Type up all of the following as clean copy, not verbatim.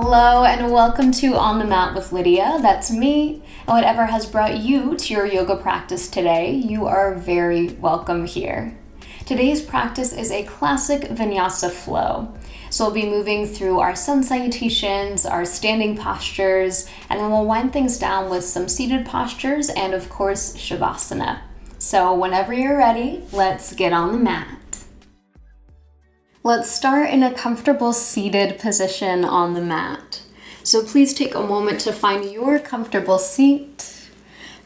Hello and welcome to On the Mat with Lydia. That's me. And whatever has brought you to your yoga practice today, you are very welcome here. Today's practice is a classic vinyasa flow. So we'll be moving through our sun salutations, our standing postures, and then we'll wind things down with some seated postures and of course savasana. So whenever you're ready, let's get on the mat. Let's start in a comfortable seated position on the mat. So please take a moment to find your comfortable seat,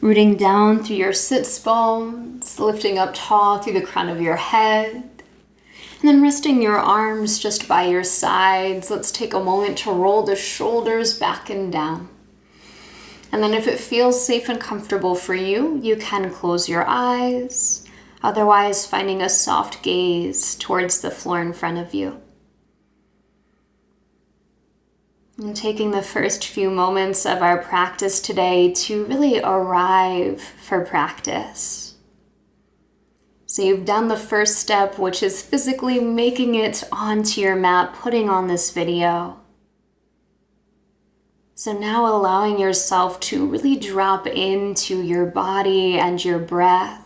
rooting down through your sits bones, lifting up tall through the crown of your head, and then resting your arms just by your sides. Let's take a moment to roll the shoulders back and down. And then if it feels safe and comfortable for you, you can close your eyes. Otherwise, finding a soft gaze towards the floor in front of you. And taking the first few moments of our practice today to really arrive for practice. So you've done the first step, which is physically making it onto your mat, putting on this video. So now allowing yourself to really drop into your body and your breath.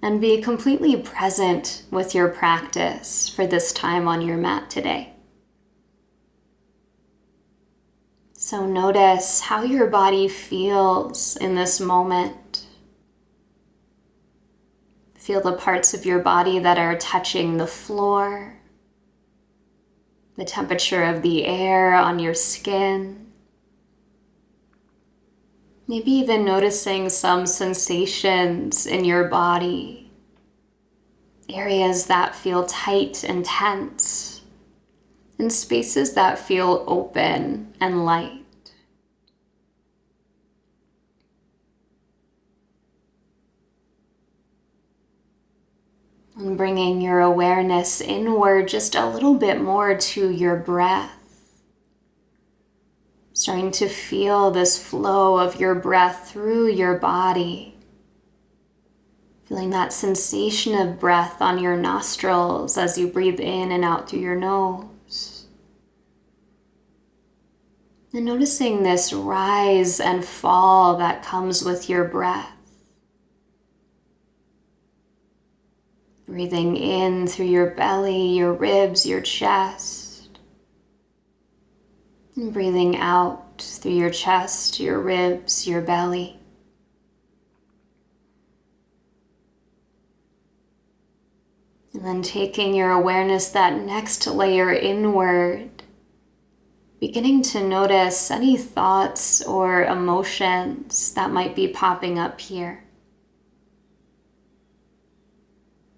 And be completely present with your practice for this time on your mat today. So notice how your body feels in this moment. Feel the parts of your body that are touching the floor, the temperature of the air on your skin. Maybe even noticing some sensations in your body, areas that feel tight and tense, and spaces that feel open and light. And bringing your awareness inward just a little bit more to your breath. Starting to feel this flow of your breath through your body. Feeling that sensation of breath on your nostrils as you breathe in and out through your nose. And noticing this rise and fall that comes with your breath. Breathing in through your belly, your ribs, your chest. And breathing out through your chest, your ribs, your belly. And then taking your awareness that next layer inward, beginning to notice any thoughts or emotions that might be popping up here.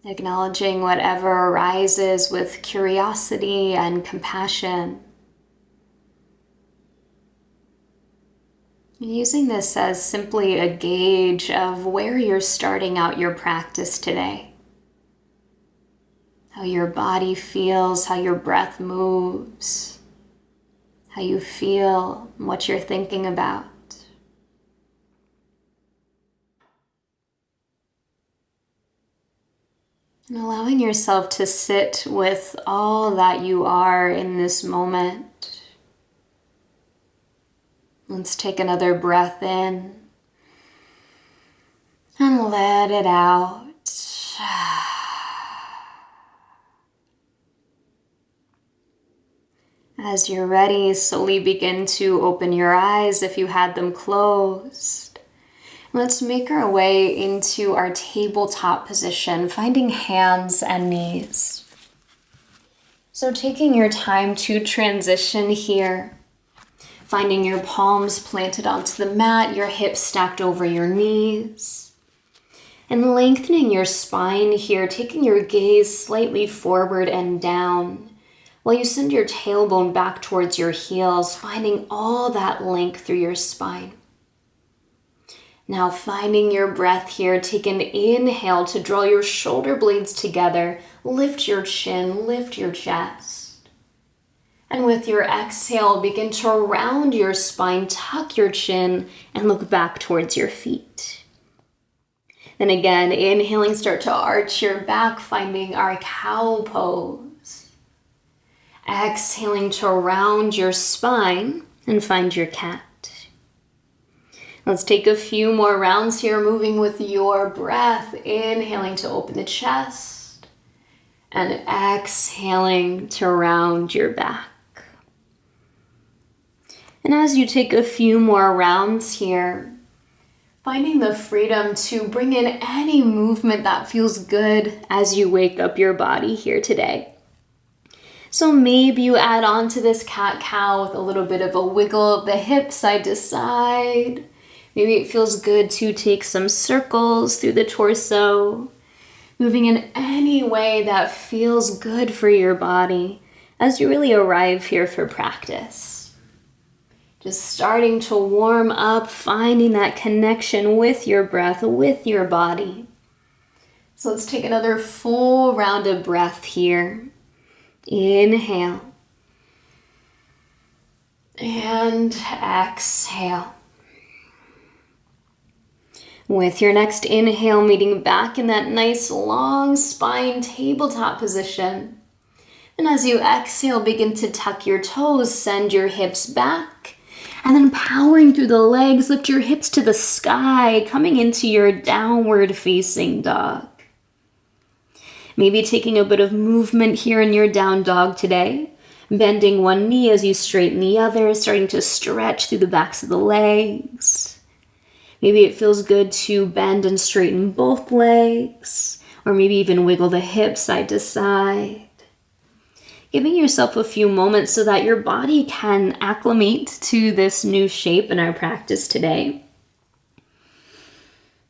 Acknowledging whatever arises with curiosity and compassion. Using this as simply a gauge of where you're starting out your practice today. How your body feels, how your breath moves, how you feel, what you're thinking about. And allowing yourself to sit with all that you are in this moment. Let's take another breath in and let it out. As you're ready, slowly begin to open your eyes if you had them closed. Let's make our way into our tabletop position, finding hands and knees. So taking your time to transition here. Finding your palms planted onto the mat, your hips stacked over your knees. And lengthening your spine here, taking your gaze slightly forward and down. While you send your tailbone back towards your heels, finding all that length through your spine. Now finding your breath here, take an inhale to draw your shoulder blades together, lift your chin, lift your chest. And with your exhale, begin to round your spine, tuck your chin, and look back towards your feet. Then again, inhaling, start to arch your back, finding our cow pose. Exhaling to round your spine and find your cat. Let's take a few more rounds here, moving with your breath. Inhaling to open the chest and exhaling to round your back. And as you take a few more rounds here, finding the freedom to bring in any movement that feels good as you wake up your body here today. So maybe you add on to this cat-cow with a little bit of a wiggle of the hips side to side. Maybe it feels good to take some circles through the torso, moving in any way that feels good for your body as you really arrive here for practice. Just starting to warm up, finding that connection with your breath, with your body. So let's take another full round of breath here. Inhale. And exhale. With your next inhale, meeting back in that nice long spine tabletop position. And as you exhale, begin to tuck your toes, send your hips back. And then powering through the legs, lift your hips to the sky, coming into your downward facing dog. Maybe taking a bit of movement here in your down dog today. Bending one knee as you straighten the other, starting to stretch through the backs of the legs. Maybe it feels good to bend and straighten both legs, or maybe even wiggle the hips side to side. Giving yourself a few moments so that your body can acclimate to this new shape in our practice today.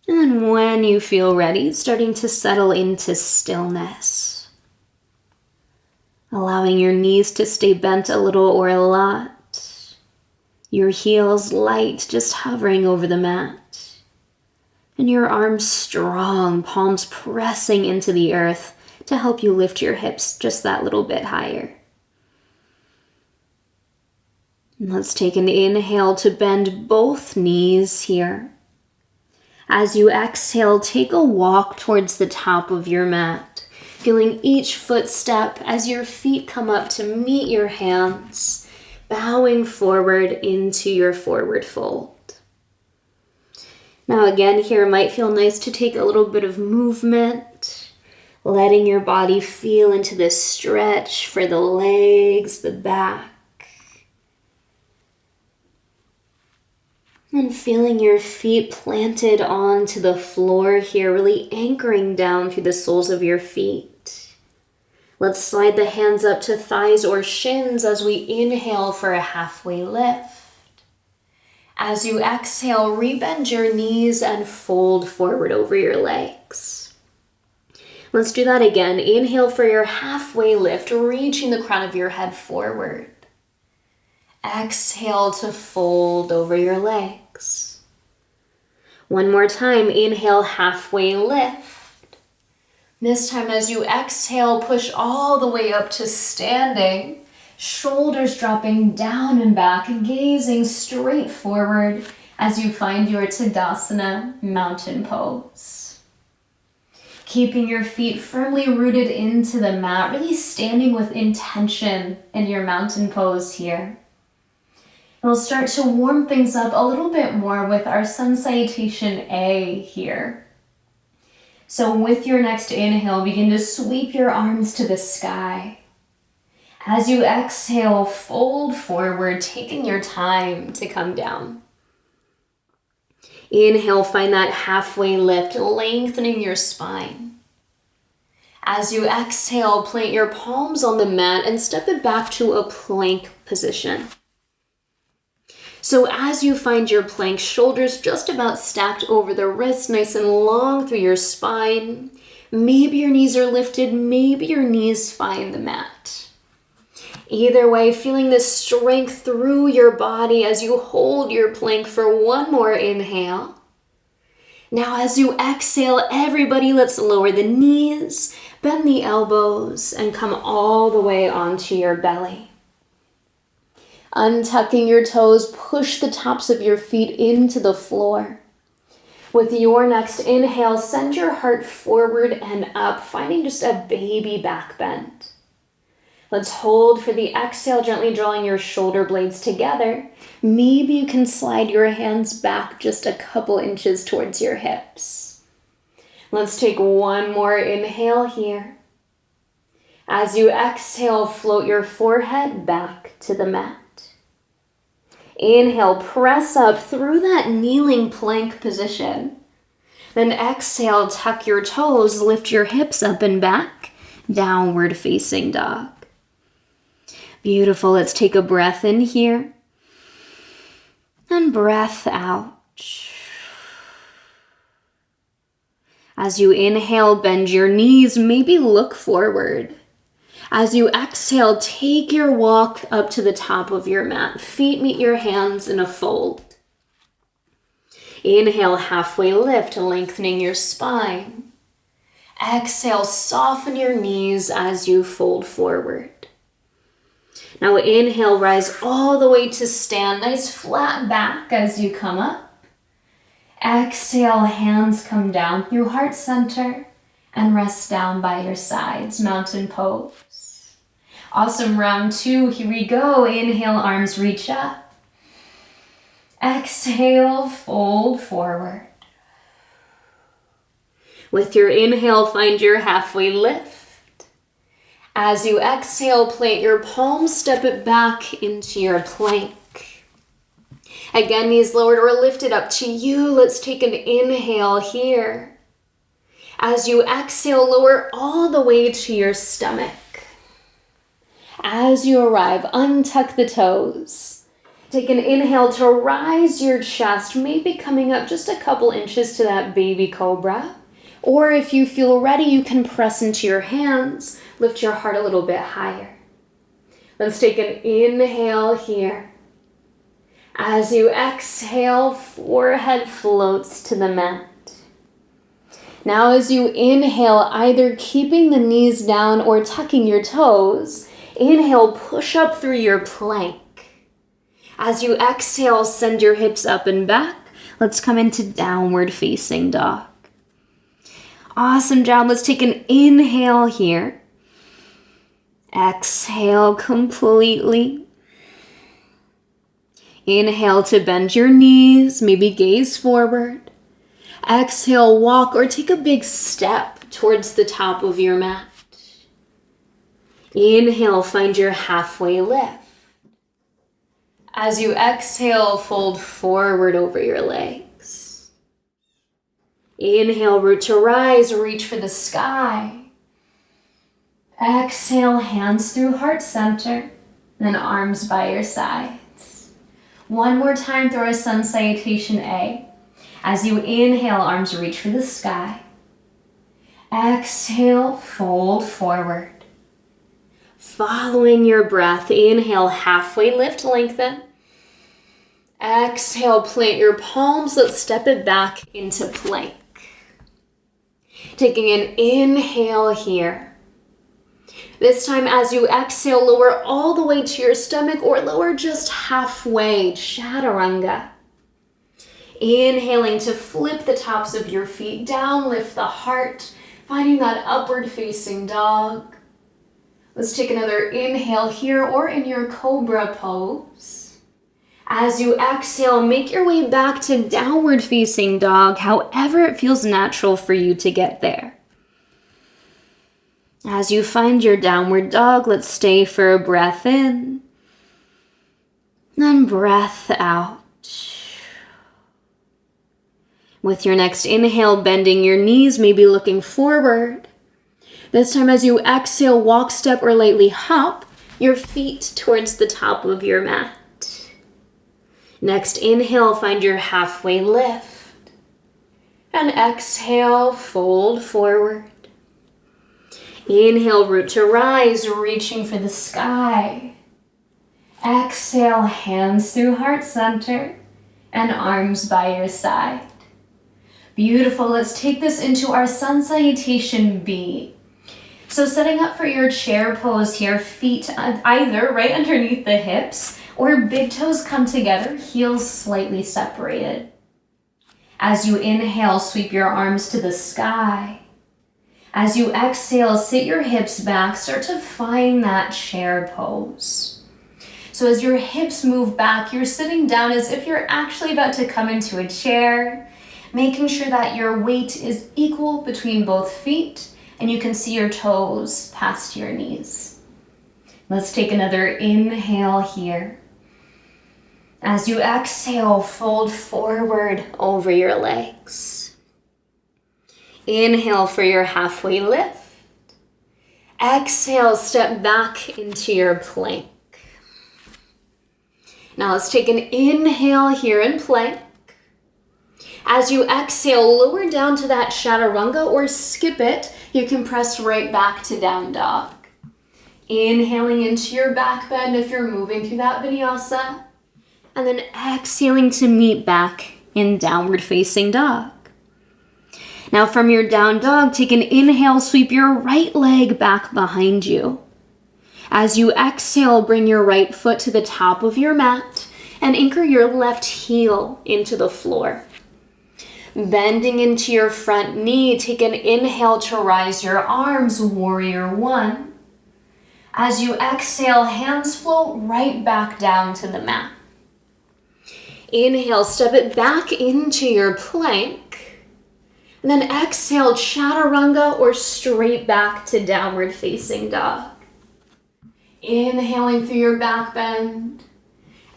And then when you feel ready, starting to settle into stillness. Allowing your knees to stay bent a little or a lot. Your heels light, just hovering over the mat. And your arms strong, palms pressing into the earth to help you lift your hips just that little bit higher. And let's take an inhale to bend both knees here. As you exhale, take a walk towards the top of your mat, feeling each footstep as your feet come up to meet your hands, bowing forward into your forward fold. Now again, here it might feel nice to take a little bit of movement, letting your body feel into this stretch for the legs, the back. And feeling your feet planted onto the floor here, really anchoring down through the soles of your feet. Let's slide the hands up to thighs or shins as we inhale for a halfway lift. As you exhale, rebend your knees and fold forward over your legs. Let's do that again. Inhale for your halfway lift, reaching the crown of your head forward. Exhale to fold over your legs. One more time, inhale, halfway lift. This time as you exhale, push all the way up to standing. Shoulders dropping down and back, gazing straight forward as you find your Tadasana mountain pose. Keeping your feet firmly rooted into the mat, really standing with intention in your mountain pose here. And we'll start to warm things up a little bit more with our sun salutation A here. So with your next inhale, begin to sweep your arms to the sky. As you exhale, fold forward, taking your time to come down. Inhale, find that halfway lift, lengthening your spine. As you exhale, plant your palms on the mat and step it back to a plank position. So as you find your plank, shoulders just about stacked over the wrists, nice and long through your spine. Maybe your knees are lifted, maybe your knees find the mat. Either way, feeling the strength through your body as you hold your plank for one more inhale. Now as you exhale, everybody, let's lower the knees, bend the elbows, and come all the way onto your belly. Untucking your toes, push the tops of your feet into the floor. With your next inhale, send your heart forward and up, finding just a baby back bend. Let's hold for the exhale, gently drawing your shoulder blades together. Maybe you can slide your hands back just a couple inches towards your hips. Let's take one more inhale here. As you exhale, float your forehead back to the mat. Inhale, press up through that kneeling plank position. Then exhale, tuck your toes, lift your hips up and back, downward facing dog. Beautiful. Let's take a breath in here and breath out. As you inhale, bend your knees, maybe look forward. As you exhale, take your walk up to the top of your mat. Feet meet your hands in a fold. Inhale, halfway lift, lengthening your spine. Exhale, soften your knees as you fold forward. Now inhale, rise all the way to stand. Nice flat back as you come up. Exhale, hands come down through heart center and rest down by your sides, mountain pose. Awesome, round two, here we go. Inhale, arms reach up. Exhale, fold forward. With your inhale, find your halfway lift. As you exhale, plant your palms, step it back into your plank. Again, knees lowered or lifted up to you. Let's take an inhale here. As you exhale, lower all the way to your stomach. As you arrive, untuck the toes. Take an inhale to rise your chest, maybe coming up just a couple inches to that baby cobra. Or if you feel ready, you can press into your hands, lift your heart a little bit higher. Let's take an inhale here. As you exhale, forehead floats to the mat. Now as you inhale, either keeping the knees down or tucking your toes, inhale, push up through your plank. As you exhale, send your hips up and back. Let's come into downward facing dog. Awesome job. Let's take an inhale here. Exhale completely. Inhale to bend your knees, maybe gaze forward. Exhale, walk or take a big step towards the top of your mat. Inhale, find your halfway lift. As you exhale, fold forward over your legs. Inhale, root to rise, reach for the sky. Exhale, hands through heart center, then arms by your sides. One more time, throw a sun salutation A. As you inhale, arms reach for the sky. Exhale, fold forward. Following your breath, inhale, halfway lift, lengthen. Exhale, plant your palms. Let's step it back into plank. Taking an inhale here. This time as you exhale, lower all the way to your stomach or lower just halfway, chaturanga. Inhaling to flip the tops of your feet down, lift the heart, finding that upward facing dog. Let's take another inhale here or in your cobra pose. As you exhale, make your way back to downward facing dog, however it feels natural for you to get there. As you find your downward dog, let's stay for a breath in, then breath out. With your next inhale, bending your knees, maybe looking forward. This time as you exhale, walk, step, or lightly hop your feet towards the top of your mat. Next inhale, find your halfway lift. And exhale, fold forward. Inhale, root to rise, reaching for the sky. Exhale, hands through heart center and arms by your side. Beautiful. Let's take this into our sun salutation B. So setting up for your chair pose here, feet either right underneath the hips or big toes come together, heels slightly separated. As you inhale, sweep your arms to the sky. As you exhale, sit your hips back, start to find that chair pose. So as your hips move back, you're sitting down as if you're actually about to come into a chair, making sure that your weight is equal between both feet and you can see your toes past your knees. Let's take another inhale here. As you exhale, fold forward over your legs. Inhale for your halfway lift. Exhale, step back into your plank. Now let's take an inhale here in plank. As you exhale, lower down to that chaturanga or skip it. You can press right back to down dog. Inhaling into your back bend if you're moving through that vinyasa. And then exhaling to meet back in downward facing dog. Now from your down dog, take an inhale, sweep your right leg back behind you. As you exhale, bring your right foot to the top of your mat and anchor your left heel into the floor. Bending into your front knee, take an inhale to rise your arms, warrior one. As you exhale, hands float right back down to the mat. Inhale, step it back into your plank. And then exhale, chaturanga or straight back to downward facing dog. Inhaling through your back bend.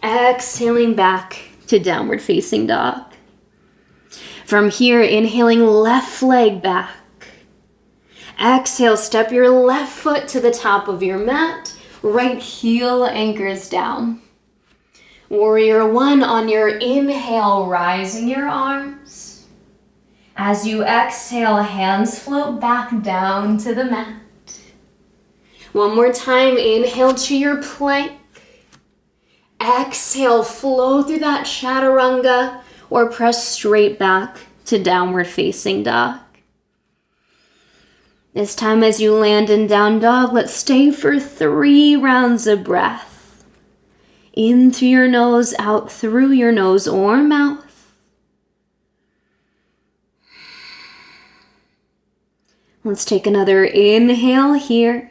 Exhaling back to downward facing dog. From here, inhaling left leg back. Exhale, step your left foot to the top of your mat. Right heel anchors down. Warrior one on your inhale, rising your arms. As you exhale, hands float back down to the mat. One more time, inhale to your plank. Exhale, flow through that chaturanga or press straight back to downward facing dog. This time as you land in down dog, let's stay for 3 rounds of breath. In through your nose, out through your nose or mouth. Let's take another inhale here.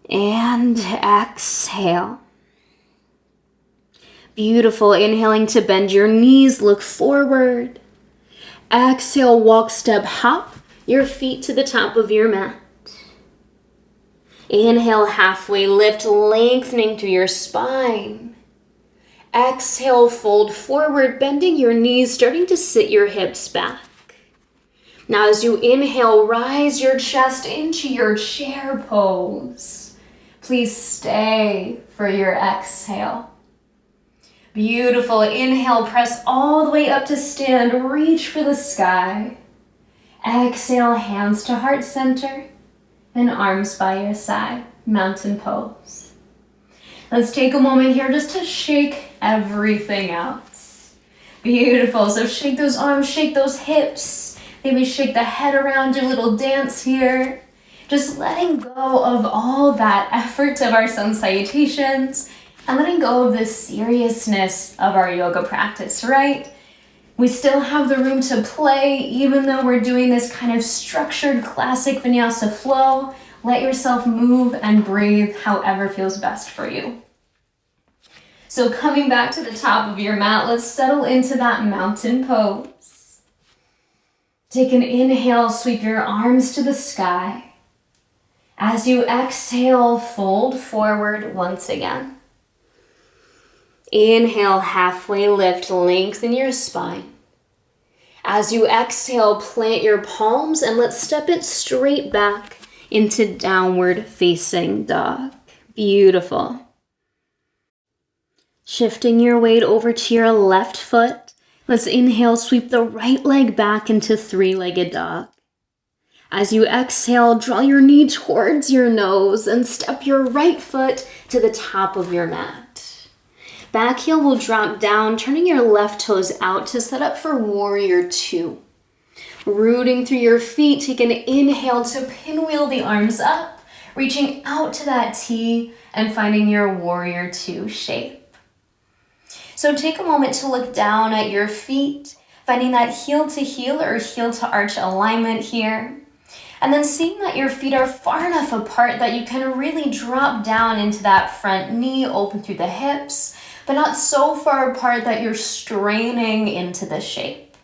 And exhale. Beautiful. Inhaling to bend your knees, look forward. Exhale, walk, step, hop your feet to the top of your mat. Inhale, halfway lift, lengthening through your spine. Exhale, fold forward, bending your knees, starting to sit your hips back. Now as you inhale, rise your chest into your chair pose. Please stay for your exhale. Beautiful. Inhale, press all the way up to stand. Reach for the sky. Exhale, hands to heart center and arms by your side. Mountain pose. Let's take a moment here just to shake everything out. Beautiful. So shake those arms, shake those hips. Maybe shake the head around, do a little dance here. Just letting go of all that effort of our sun salutations and letting go of the seriousness of our yoga practice, right? We still have the room to play, even though we're doing this kind of structured classic vinyasa flow. Let yourself move and breathe however feels best for you. So coming back to the top of your mat, let's settle into that mountain pose. Take an inhale, sweep your arms to the sky. As you exhale, fold forward once again. Inhale, halfway lift, lengthen your spine. As you exhale, plant your palms and let's step it straight back into downward facing dog. Beautiful. Shifting your weight over to your left foot, let's inhale, sweep the right leg back into 3-legged dog. As you exhale, draw your knee towards your nose and step your right foot to the top of your mat. Back heel will drop down, turning your left toes out to set up for warrior two. Rooting through your feet, take an inhale to pinwheel the arms up, reaching out to that T and finding your warrior two shape. So take a moment to look down at your feet, finding that heel to heel or heel to arch alignment here. And then seeing that your feet are far enough apart that you can really drop down into that front knee, open through the hips, but not so far apart that you're straining into the shape.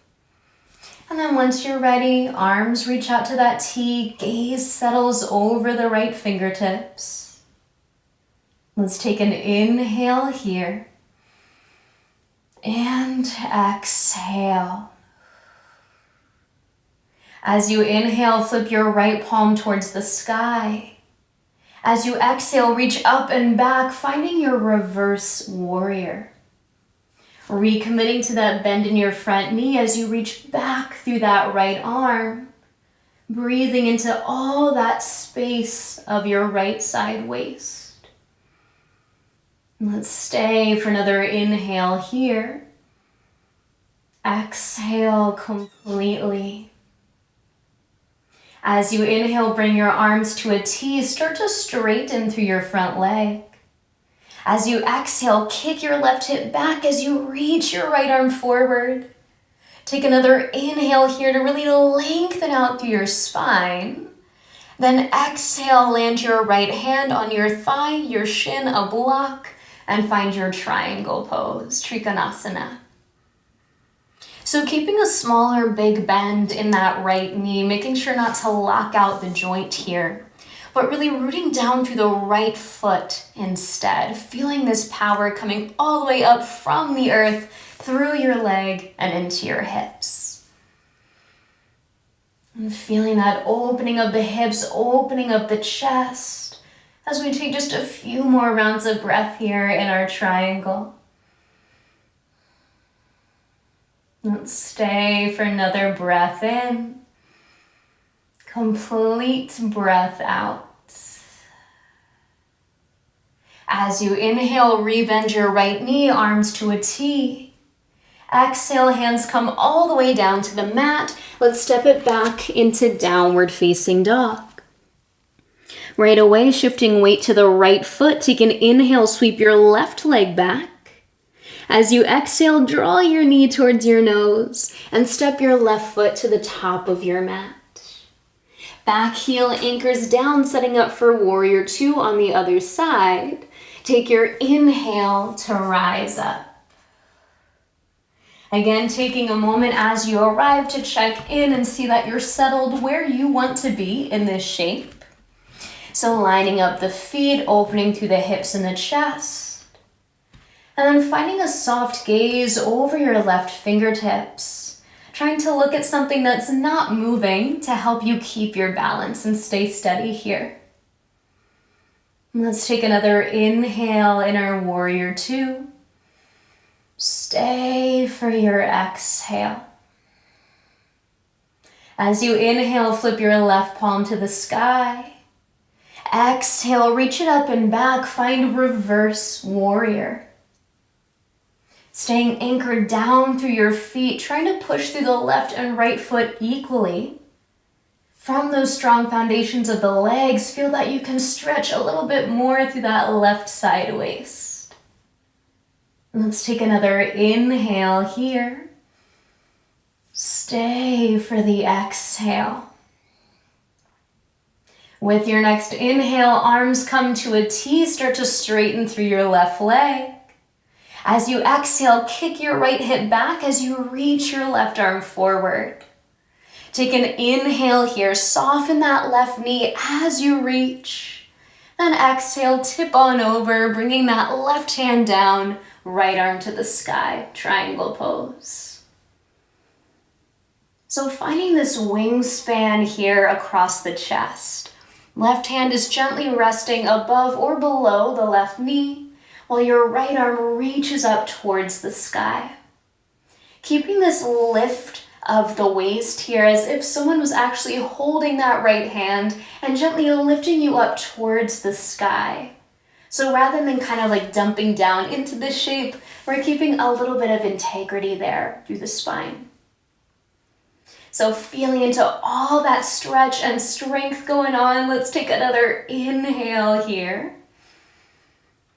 And then once you're ready, arms reach out to that T, gaze settles over the right fingertips. Let's take an inhale here. And exhale. As you inhale, flip your right palm towards the sky. As you exhale, reach up and back, finding your reverse warrior. Recommitting to that bend in your front knee as you reach back through that right arm. Breathing into all that space of your right side waist. Let's stay for another inhale here. Exhale completely. As you inhale, bring your arms to a T. Start to straighten through your front leg. As you exhale, kick your left hip back as you reach your right arm forward. Take another inhale here to really lengthen out through your spine. Then exhale, land your right hand on your thigh, your shin a block, and find your triangle pose, Trikonasana. So keeping a smaller big bend in that right knee, making sure not to lock out the joint here, but really rooting down through the right foot instead, feeling this power coming all the way up from the earth, through your leg and into your hips. And feeling that opening of the hips, opening of the chest, as we take just a few more rounds of breath here in our triangle. Let's stay for another breath in. Complete breath out. As you inhale, rebend your right knee, arms to a T. Exhale, hands come all the way down to the mat. Let's step it back into downward facing dog. Right away, shifting weight to the right foot. Take an inhale, sweep your left leg back. As you exhale, draw your knee towards your nose and step your left foot to the top of your mat. Back heel anchors down, setting up for warrior two on the other side. Take your inhale to rise up. Again, taking a moment as you arrive to check in and see that you're settled where you want to be in this shape. So lining up the feet, opening through the hips and the chest. And then finding a soft gaze over your left fingertips. Trying to look at something that's not moving to help you keep your balance and stay steady here. Let's take another inhale in our warrior two. Stay for your exhale. As you inhale, flip your left palm to the sky. Exhale, reach it up and back, find reverse warrior. Staying anchored down through your feet, trying to push through the left and right foot equally. From those strong foundations of the legs, feel that you can stretch a little bit more through that left side waist. Let's take another inhale here. Stay for the exhale. With your next inhale, arms come to a T, start to straighten through your left leg. As you exhale, kick your right hip back as you reach your left arm forward. Take an inhale here, soften that left knee as you reach. Then exhale, tip on over, bringing that left hand down, right arm to the sky, triangle pose. So finding this wingspan here across the chest. Left hand is gently resting above or below the left knee, while your right arm reaches up towards the sky. Keeping this lift of the waist here as if someone was actually holding that right hand and gently lifting you up towards the sky. So rather than kind of like dumping down into this shape, we're keeping a little bit of integrity there through the spine. So feeling into all that stretch and strength going on, let's take another inhale here.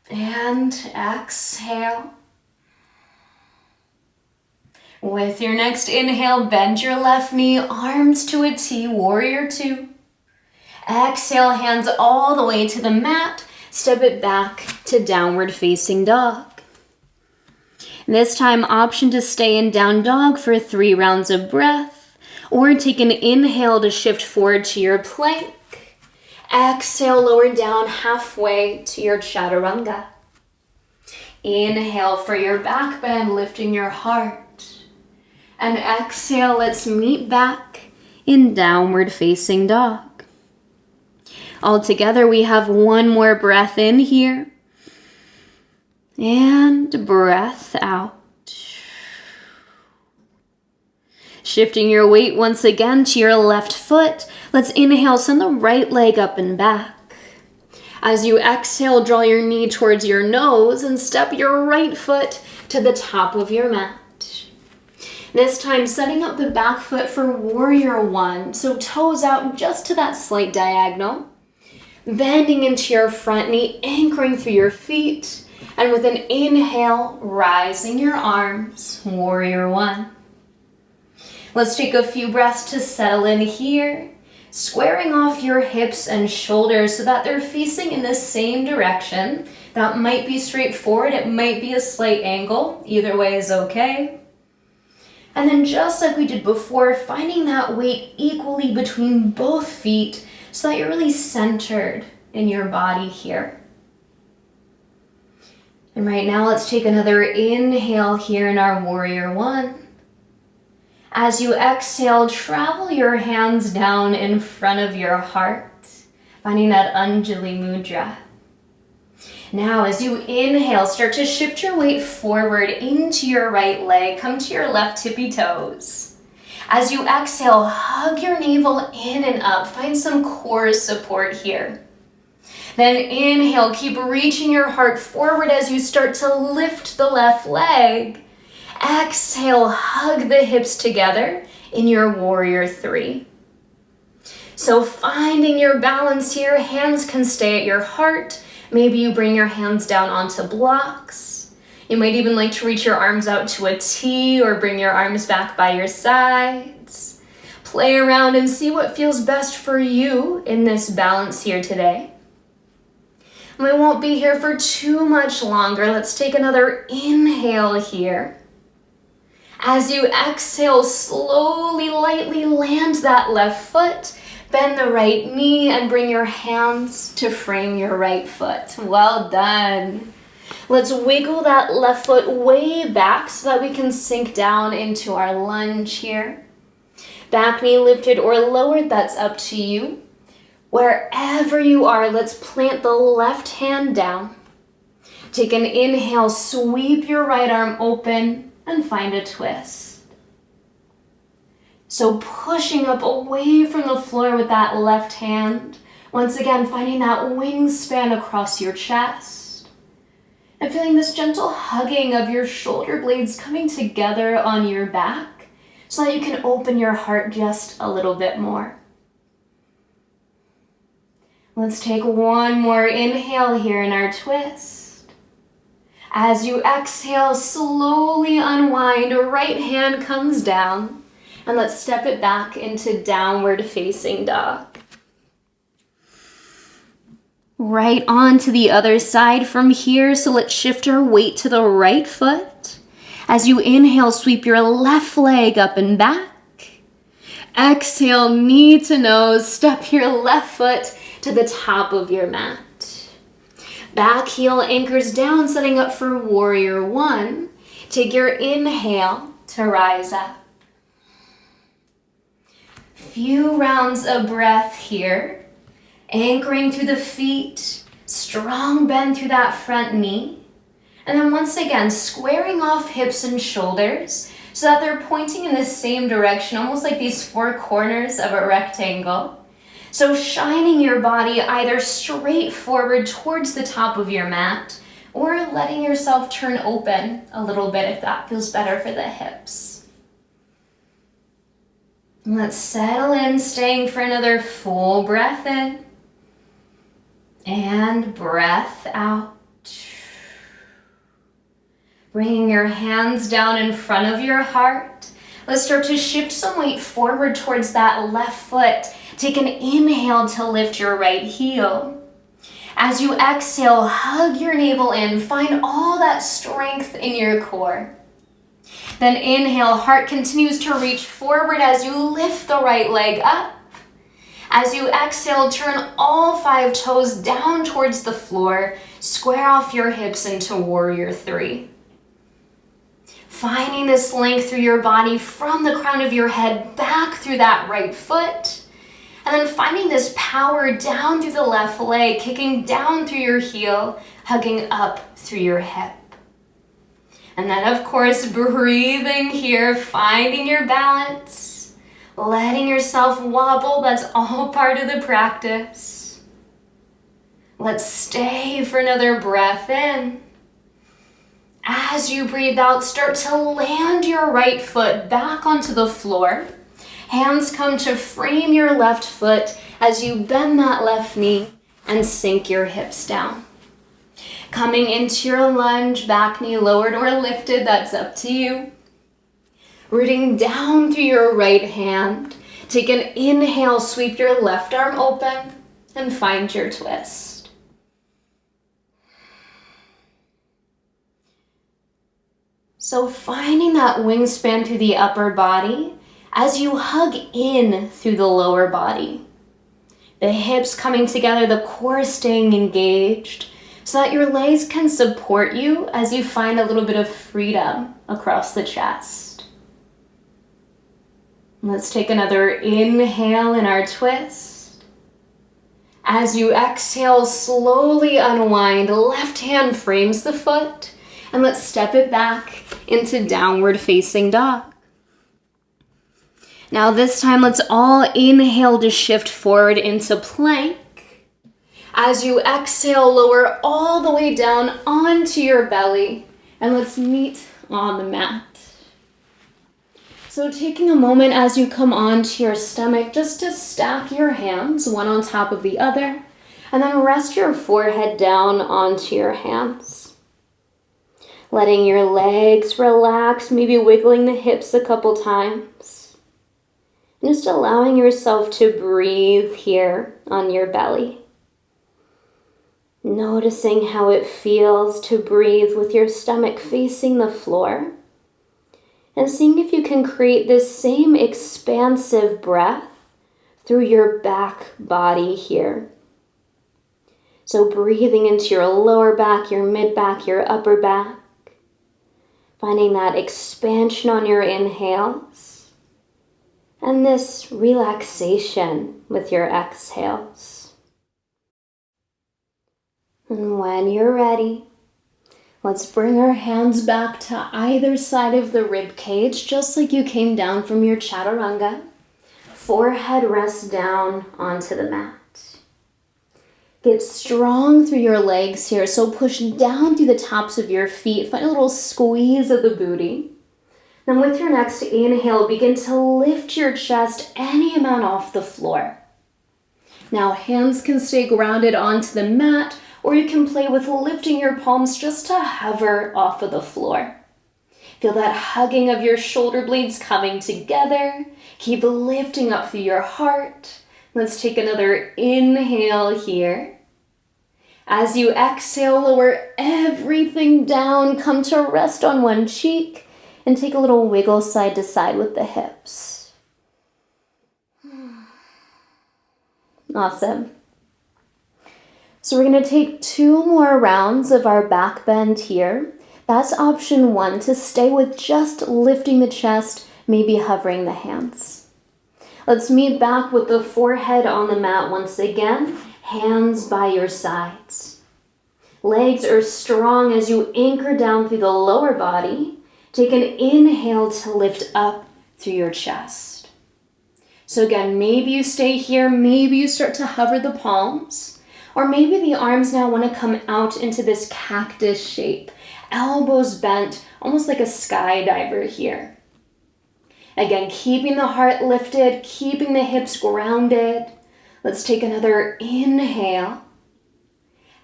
And exhale. With your next inhale, bend your left knee, arms to a T, warrior two. Exhale, hands all the way to the mat. Step it back to downward facing dog. This time, option to stay in down dog for 3 rounds of breath, or take an inhale to shift forward to your plank. Exhale, lower down halfway to your chaturanga. Inhale for your back bend, lifting your heart. And exhale, let's meet back in downward facing dog. All together, we have one more breath in here. And breath out. Shifting your weight once again to your left foot. Let's inhale, send the right leg up and back. As you exhale, draw your knee towards your nose and step your right foot to the top of your mat. This time, setting up the back foot for warrior one. So toes out just to that slight diagonal. Bending into your front knee, anchoring through your feet. And with an inhale, rising your arms, warrior one. Let's take a few breaths to settle in here. Squaring off your hips and shoulders so that they're facing in the same direction. That might be straightforward, it might be a slight angle. Either way is okay. And then just like we did before, finding that weight equally between both feet so that you're really centered in your body here. And right now, let's take another inhale here in our warrior one. As you exhale, travel your hands down in front of your heart, finding that Anjali Mudra. Now, as you inhale, start to shift your weight forward into your right leg. Come to your left tippy toes. As you exhale, hug your navel in and up. Find some core support here. Then inhale, keep reaching your heart forward as you start to lift the left leg. Exhale, hug the hips together in your warrior three. So finding your balance here, hands can stay at your heart. Maybe you bring your hands down onto blocks. You might even like to reach your arms out to a T or bring your arms back by your sides. Play around and see what feels best for you in this balance here today. We won't be here for too much longer. Let's take another inhale here. As you exhale, slowly, lightly land that left foot. Bend the right knee and bring your hands to frame your right foot. Well done. Let's wiggle that left foot way back so that we can sink down into our lunge here. Back knee lifted or lowered, that's up to you. Wherever you are, let's plant the left hand down. Take an inhale, sweep your right arm open and find a twist. So pushing up away from the floor with that left hand. Once again, finding that wingspan across your chest. And feeling this gentle hugging of your shoulder blades coming together on your back so that you can open your heart just a little bit more. Let's take one more inhale here in our twist. As you exhale, slowly unwind, right hand comes down, and let's step it back into downward facing dog. Right on to the other side from here, so let's shift our weight to the right foot. As you inhale, sweep your left leg up and back. Exhale, knee to nose, step your left foot to the top of your mat. Back heel anchors down, setting up for warrior one. Take your inhale to rise up. Few rounds of breath here. Anchoring through the feet, strong bend through that front knee. And then once again, squaring off hips and shoulders so that they're pointing in the same direction, almost like these four corners of a rectangle. So shining your body either straight forward towards the top of your mat or letting yourself turn open a little bit if that feels better for the hips. And let's settle in, staying for another full breath in and breath out. Bringing your hands down in front of your heart. Let's start to shift some weight forward towards that left foot. Take an inhale to lift your right heel. As you exhale, hug your navel in. Find all that strength in your core. Then inhale, heart continues to reach forward as you lift the right leg up. As you exhale, turn all 5 toes down towards the floor. Square off your hips into warrior 3. Finding this length through your body from the crown of your head back through that right foot. And then finding this power down through the left leg, kicking down through your heel, hugging up through your hip. And then of course, breathing here, finding your balance, letting yourself wobble. That's all part of the practice. Let's stay for another breath in. As you breathe out, start to land your right foot back onto the floor. Hands come to frame your left foot as you bend that left knee and sink your hips down. Coming into your lunge, back knee lowered or lifted, that's up to you. Rooting down through your right hand. Take an inhale, sweep your left arm open and find your twist. So finding that wingspan through the upper body as you hug in through the lower body. The hips coming together, the core staying engaged so that your legs can support you as you find a little bit of freedom across the chest. Let's take another inhale in our twist. As you exhale, slowly unwind. Left hand frames the foot and let's step it back into downward facing dog. Now this time, let's all inhale to shift forward into plank. As you exhale, lower all the way down onto your belly, and let's meet on the mat. So taking a moment as you come onto your stomach, just to stack your hands one on top of the other, and then rest your forehead down onto your hands. Letting your legs relax, maybe wiggling the hips a couple times. And just allowing yourself to breathe here on your belly. Noticing how it feels to breathe with your stomach facing the floor. And seeing if you can create this same expansive breath through your back body here. So breathing into your lower back, your mid back, your upper back. Finding that expansion on your inhales. And this relaxation with your exhales. And when you're ready, let's bring our hands back to either side of the rib cage, just like you came down from your chaturanga. Forehead rests down onto the mat. Get strong through your legs here, so push down through the tops of your feet. Find a little squeeze of the booty. Then with your next inhale, begin to lift your chest any amount off the floor. Now hands can stay grounded onto the mat, or you can play with lifting your palms just to hover off of the floor. Feel that hugging of your shoulder blades coming together. Keep lifting up through your heart. Let's take another inhale here. As you exhale, lower everything down. Come to rest on one cheek. And take a little wiggle side to side with the hips. Awesome. So we're going to take 2 more rounds of our back bend here. That's option 1, to stay with just lifting the chest, maybe hovering the hands. Let's meet back with the forehead on the mat once again, hands by your sides. Legs are strong as you anchor down through the lower body. Take an inhale to lift up through your chest. So again, maybe you stay here, maybe you start to hover the palms, or maybe the arms now want to come out into this cactus shape, elbows bent, almost like a skydiver here. Again, keeping the heart lifted, keeping the hips grounded. Let's take another inhale.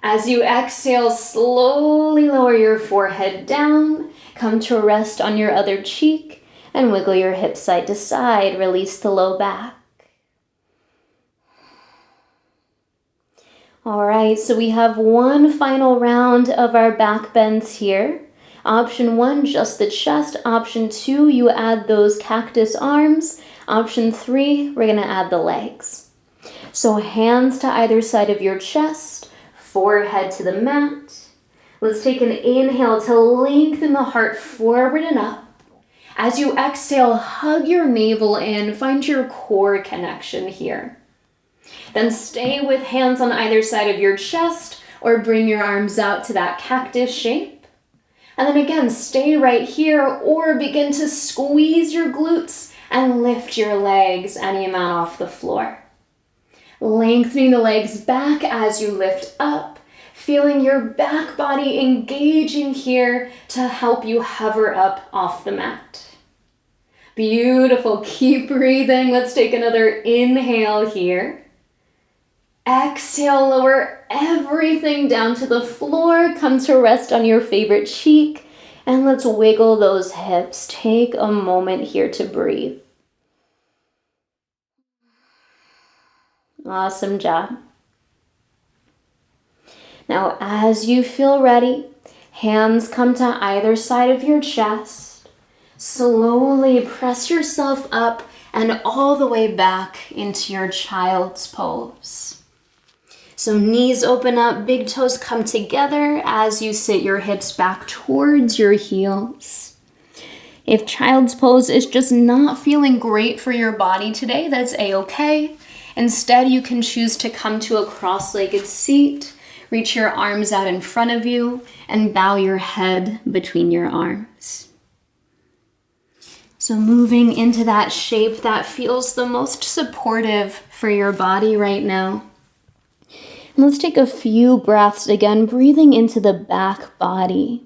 As you exhale, slowly lower your forehead down. Come to rest on your other cheek And wiggle your hips side to side. Release the low back. All right, so we have one final round of our back bends here. Option 1, just the chest. Option 2, you add those cactus arms. Option 3, we're gonna add the legs. So hands to either side of your chest, forehead to the mat. Let's take an inhale to lengthen the heart forward and up. As you exhale, hug your navel in, find your core connection here. Then stay with hands on either side of your chest or bring your arms out to that cactus shape. And then again, stay right here or begin to squeeze your glutes and lift your legs any amount off the floor. Lengthening the legs back as you lift up, feeling your back body engaging here to help you hover up off the mat. Beautiful, keep breathing. Let's take another inhale here. Exhale, lower everything down to the floor. Come to rest on your favorite cheek. And let's wiggle those hips. Take a moment here to breathe. Awesome job. Now, as you feel ready, hands come to either side of your chest. Slowly press yourself up and all the way back into your child's pose. So knees open up, big toes come together as you sit your hips back towards your heels. If child's pose is just not feeling great for your body today, that's a-okay. Instead, you can choose to come to a cross-legged seat, reach your arms out in front of you, and bow your head between your arms. So moving into that shape that feels the most supportive for your body right now. Let's take a few breaths again, breathing into the back body.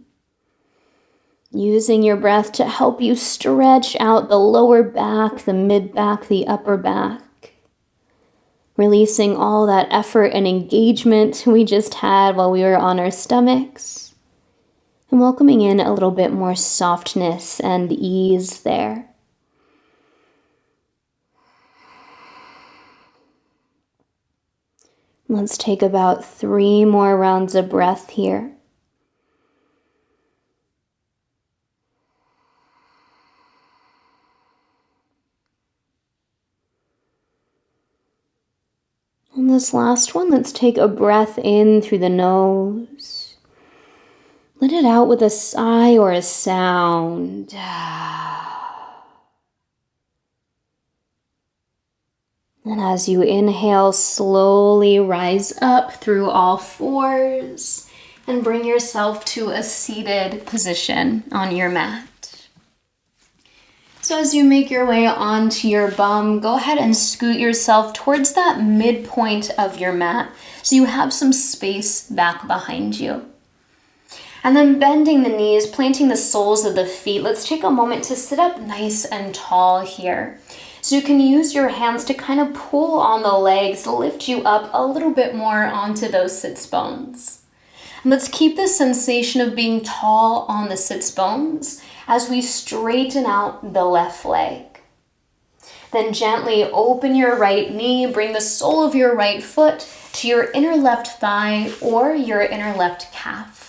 Using your breath to help you stretch out the lower back, the mid back, the upper back. Releasing all that effort and engagement we just had while we were on our stomachs. And welcoming in a little bit more softness and ease there. Let's take about 3 more rounds of breath here. And this last one, let's take a breath in through the nose. Let it out with a sigh or a sound. And as you inhale, slowly rise up through all fours and bring yourself to a seated position on your mat. So as you make your way onto your bum, go ahead and scoot yourself towards that midpoint of your mat so you have some space back behind you. And then bending the knees, planting the soles of the feet, let's take a moment to sit up nice and tall here. So you can use your hands to kind of pull on the legs, lift you up a little bit more onto those sits bones. And let's keep the sensation of being tall on the sits bones as we straighten out the left leg. Then gently open your right knee, bring the sole of your right foot to your inner left thigh or your inner left calf.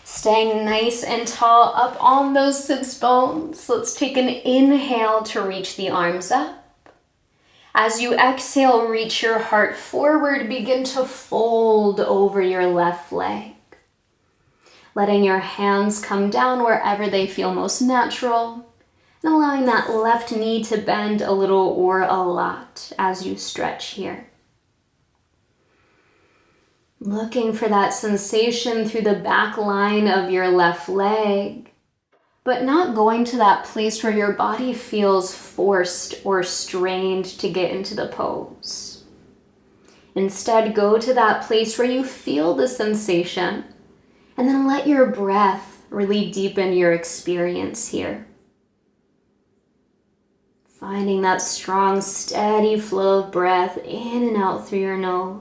Staying nice and tall up on those sits bones. Let's take an inhale to reach the arms up. As you exhale, reach your heart forward. Begin to fold over your left leg. Letting your hands come down wherever they feel most natural. And allowing that left knee to bend a little or a lot as you stretch here. Looking for that sensation through the back line of your left leg, but not going to that place where your body feels forced or strained to get into the pose. Instead, go to that place where you feel the sensation, and then let your breath really deepen your experience here. Finding that strong, steady flow of breath in and out through your nose.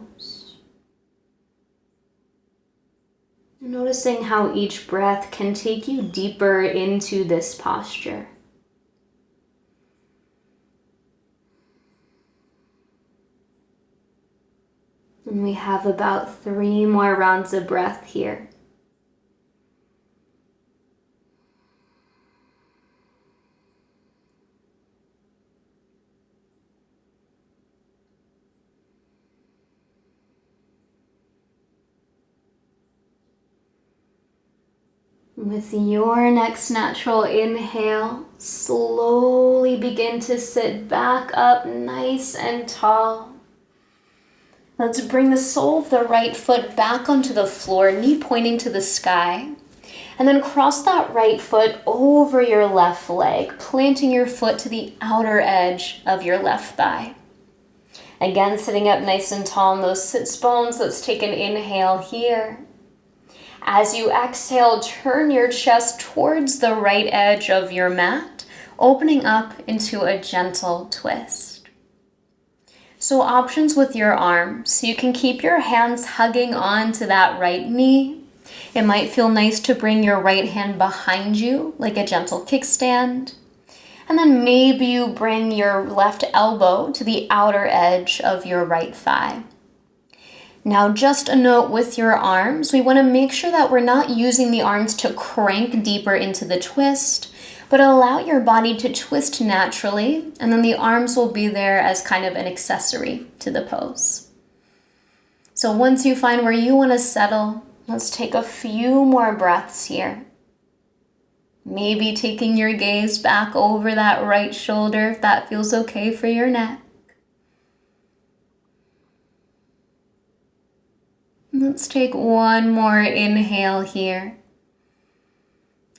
Noticing how each breath can take you deeper into this posture. We have about 3 more rounds of breath here. With your next natural inhale, slowly begin to sit back up nice and tall. Let's bring the sole of the right foot back onto the floor, knee pointing to the sky. And then cross that right foot over your left leg, planting your foot to the outer edge of your left thigh. Again, sitting up nice and tall in those sits bones. Let's take an inhale here. As you exhale, turn your chest towards the right edge of your mat, opening up into a gentle twist. So options with your arms. You can keep your hands hugging onto that right knee. It might feel nice to bring your right hand behind you, like a gentle kickstand. And then maybe you bring your left elbow to the outer edge of your right thigh. Now, just a note with your arms, we want to make sure that we're not using the arms to crank deeper into the twist, but allow your body to twist naturally, and then the arms will be there as kind of an accessory to the pose. So once you find where you want to settle, let's take a few more breaths here. Maybe taking your gaze back over that right shoulder if that feels okay for your neck. Let's take one more inhale here.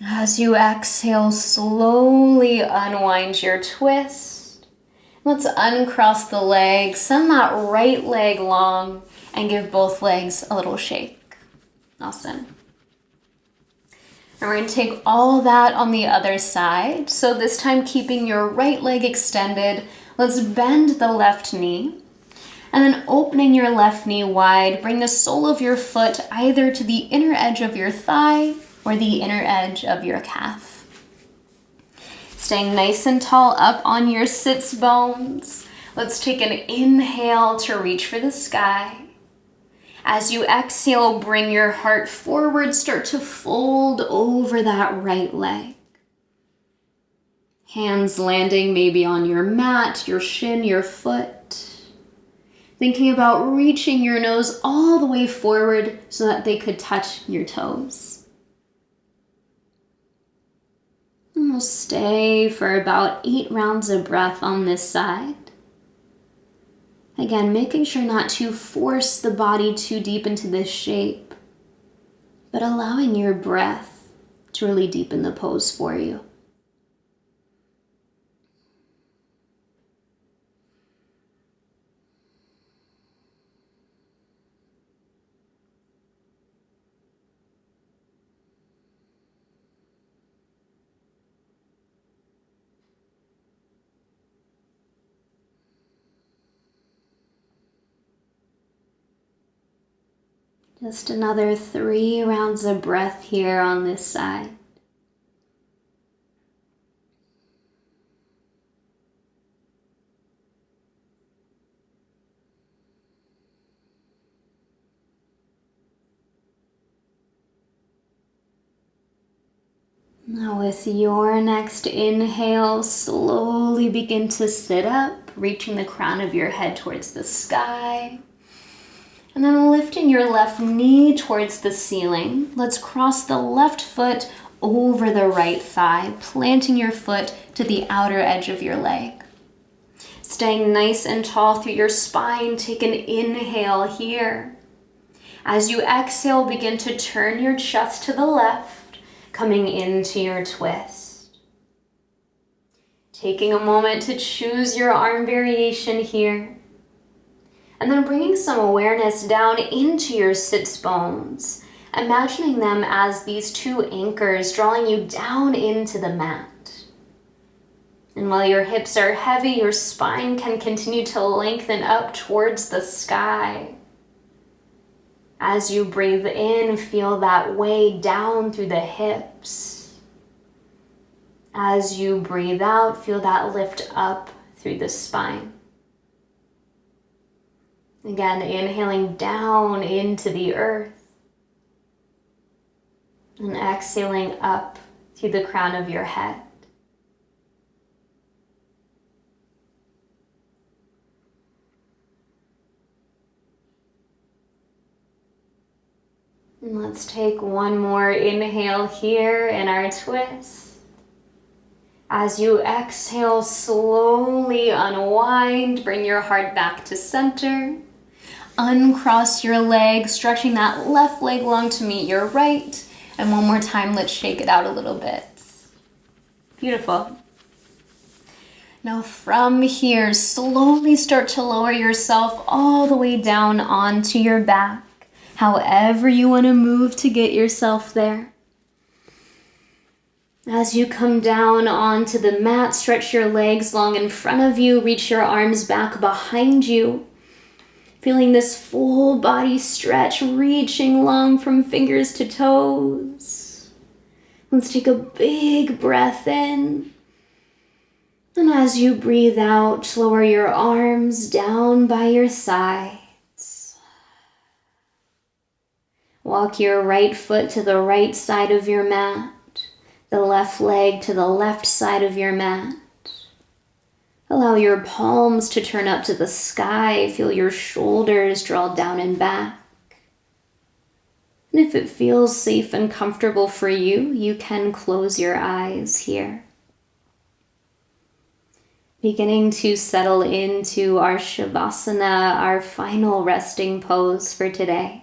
As you exhale, slowly unwind your twist. Let's uncross the legs, send that right leg long, and give both legs a little shake. Awesome. And we're going to take all that on the other side. So this time, keeping your right leg extended, let's bend the left knee. And then opening your left knee wide, bring the sole of your foot either to the inner edge of your thigh or the inner edge of your calf. Staying nice and tall up on your sits bones. Let's take an inhale to reach for the sky. As you exhale, bring your heart forward, start to fold over that right leg. Hands landing maybe on your mat, your shin, your foot. Thinking about reaching your nose all the way forward so that they could touch your toes. And we'll stay for about 8 rounds of breath on this side. Again, making sure not to force the body too deep into this shape, but allowing your breath to really deepen the pose for you. Just another 3 rounds of breath here on this side. Now with your next inhale, slowly begin to sit up, reaching the crown of your head towards the sky. And then lifting your left knee towards the ceiling. Let's cross the left foot over the right thigh, planting your foot to the outer edge of your leg. Staying nice and tall through your spine, take an inhale here. As you exhale, begin to turn your chest to the left, coming into your twist. Taking a moment to choose your arm variation here. And then bringing some awareness down into your sits bones, imagining them as these 2 anchors drawing you down into the mat. And while your hips are heavy, your spine can continue to lengthen up towards the sky. As you breathe in, feel that way down through the hips. As you breathe out, feel that lift up through the spine. Again, inhaling down into the earth and exhaling up to the crown of your head. And let's take one more inhale here in our twist. As you exhale, slowly unwind, bring your heart back to center. Uncross your leg, stretching that left leg long to meet your right. And one more time, let's shake it out a little bit. Beautiful. Now from here, slowly start to lower yourself all the way down onto your back. However you want to move to get yourself there. As you come down onto the mat, stretch your legs long in front of you, reach your arms back behind you. Feeling this full body stretch, reaching long from fingers to toes. Let's take a big breath in. And as you breathe out, lower your arms down by your side. Walk your right foot to the right side of your mat, the left leg to the left side of your mat. Allow your palms to turn up to the sky. Feel your shoulders draw down and back. And if it feels safe and comfortable for you, you can close your eyes here. Beginning to settle into our savasana, our final resting pose for today.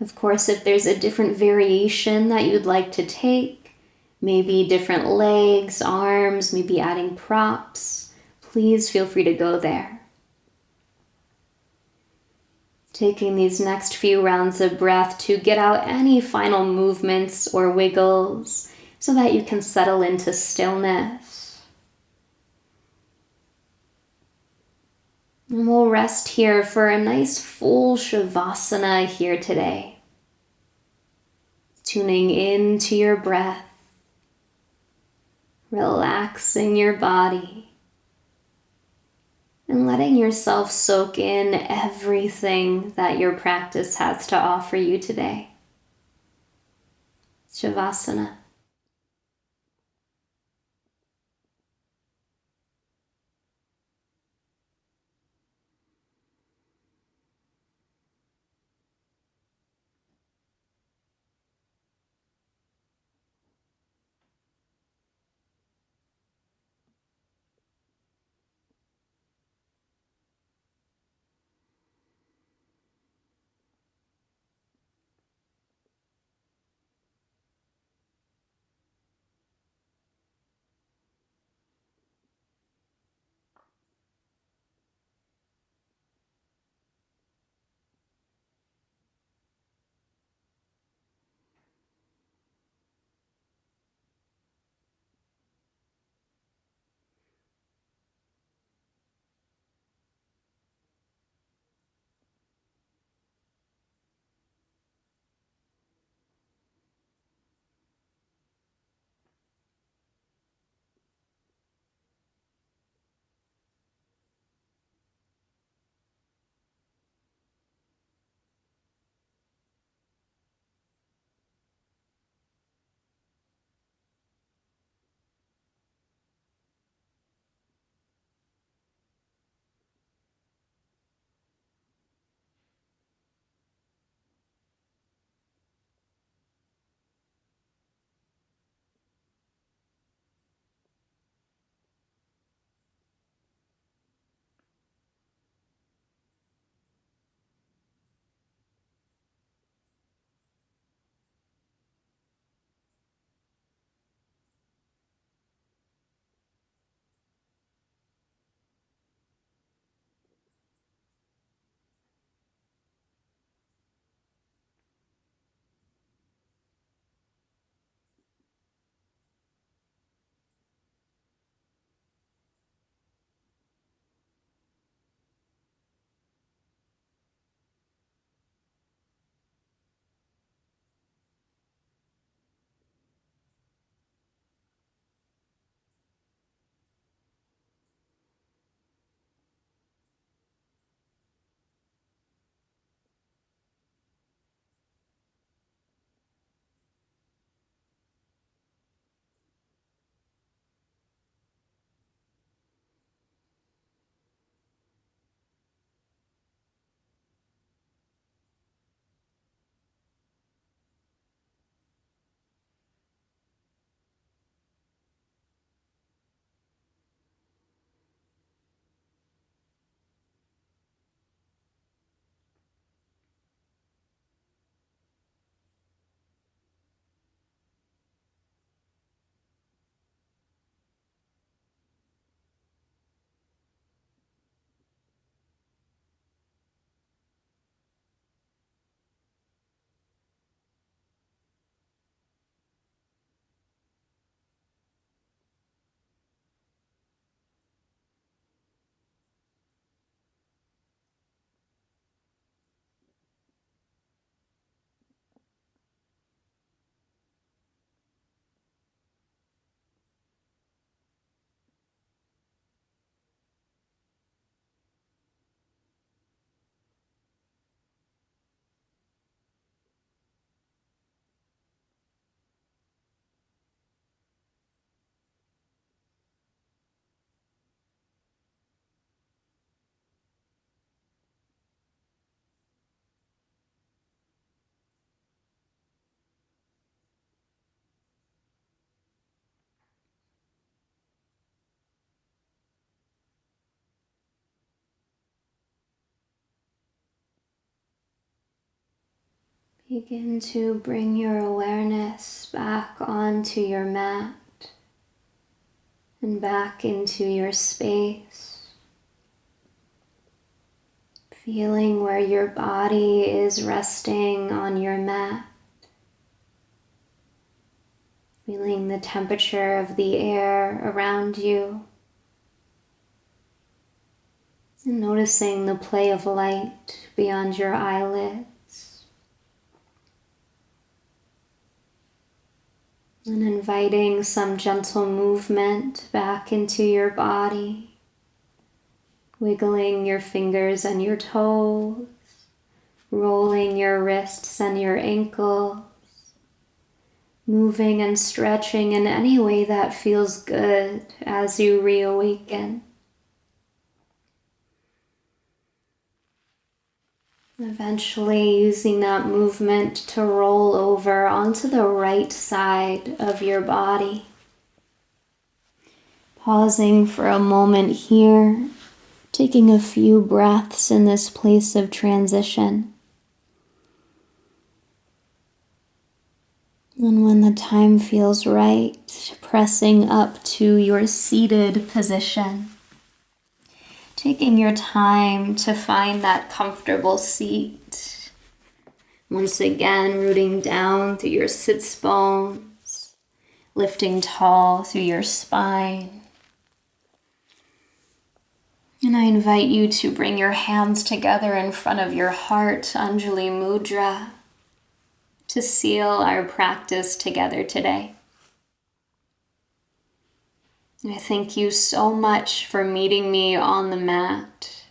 Of course, if there's a different variation that you'd like to take, maybe different legs, arms, maybe adding props, please feel free to go there. Taking these next few rounds of breath to get out any final movements or wiggles so that you can settle into stillness. And we'll rest here for a nice full shavasana here today. Tuning into your breath, relaxing your body, and letting yourself soak in everything that your practice has to offer you today. Shavasana. Begin to bring your awareness back onto your mat and back into your space. Feeling where your body is resting on your mat. Feeling the temperature of the air around you. And noticing the play of light beyond your eyelids. And inviting some gentle movement back into your body. Wiggling your fingers and your toes. Rolling your wrists and your ankles. Moving and stretching in any way that feels good as you reawaken. Eventually using that movement to roll over onto the right side of your body. Pausing for a moment here, taking a few breaths in this place of transition. And when the time feels right, pressing up to your seated position. Taking your time to find that comfortable seat. Once again, rooting down through your sits bones, lifting tall through your spine. And I invite you to bring your hands together in front of your heart, Anjali Mudra, to seal our practice together today. I thank you so much for meeting me on the mat.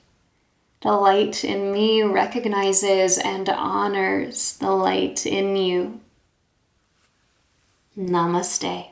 The light in me recognizes and honors the light in you. Namaste.